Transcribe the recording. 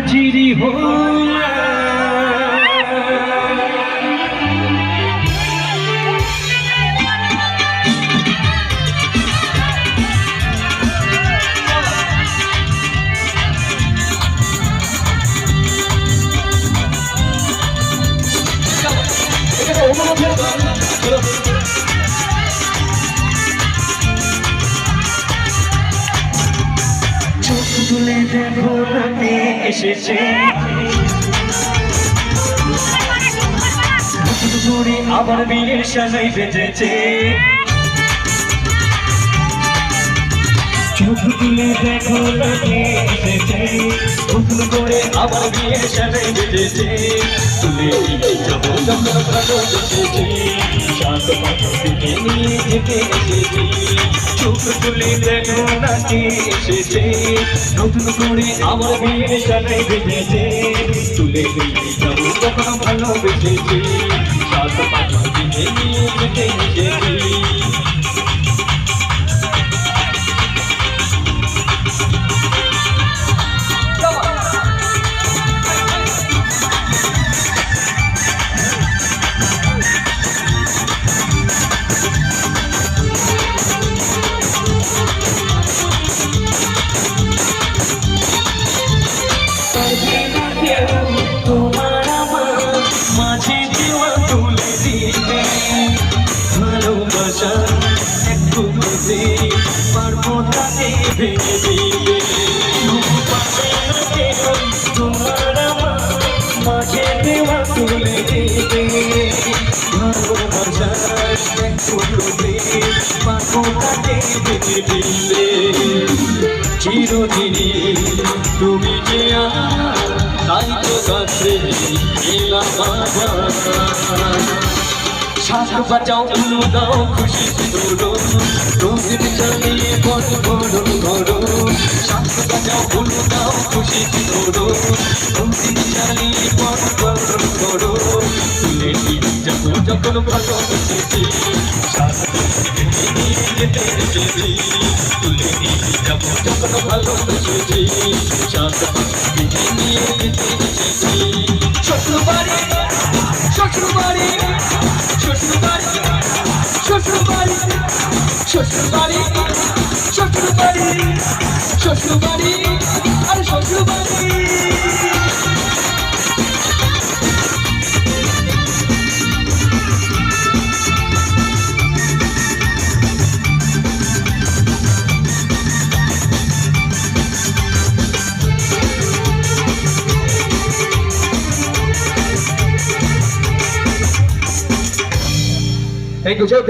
चिरी हो তুলে দেখো নাকি এসেছে ঘুরে আবার বিয়ের সাজাই বেজেছে চোখ তুলে দেখো নাকি এসেছে নতুন করে আবার বিয়ের সাজাই বেজেছে তুলে যাবো যখন ভালোবেসেছি সাত বছর থেকে নিয়ে যেতে এসেছি চোখ তুলে দেখো নাকি এসেছে নতুন করে আমার বিয়ের সাজাই বেজেছে তুলে যাবো যখন ভালোবেসেছি সাত বছর থেকে নিয়ে যেতে এসেছি তোমার আমার মাঝে দেওয়া তুলে দিতে ভালোবাসা একটু বুঝে পারবো তাকে ভেঙে দিতে তোমার আমার মাঝে দেওয়া তুলে দিতে ভালোবাসা একটু বুঝে পারবো তাকে ভেঙে দিতে চিরদিনই তুমি যে তাই তো কাছে এলাম শাক বাঁচাও উলু দাও খুশি তোরো রোজির চালিয়ে বড় বড় করো শাক বাঁচাও উলু দাও খুশি তোরো রোজির চালিয়ে বড় বড় করো তুলে নিয়ে যাবো যখন ভালোবেসেছি যেতে এসেছি তুলে নিয়ে যাবো যখন ভালোবেসেছি নিয়ে যেতে এসেছি শ্বশুর বাড়ি শ্বশুর বাড়ি শ্বশুর বাড়ি শ্বশুর বাড়ি শ্বশুর বাড়ি শ্বশুর বাড়ি শ্বশুর বাড়ি আর শ্বশুর বাড়ি Thank you, Joe.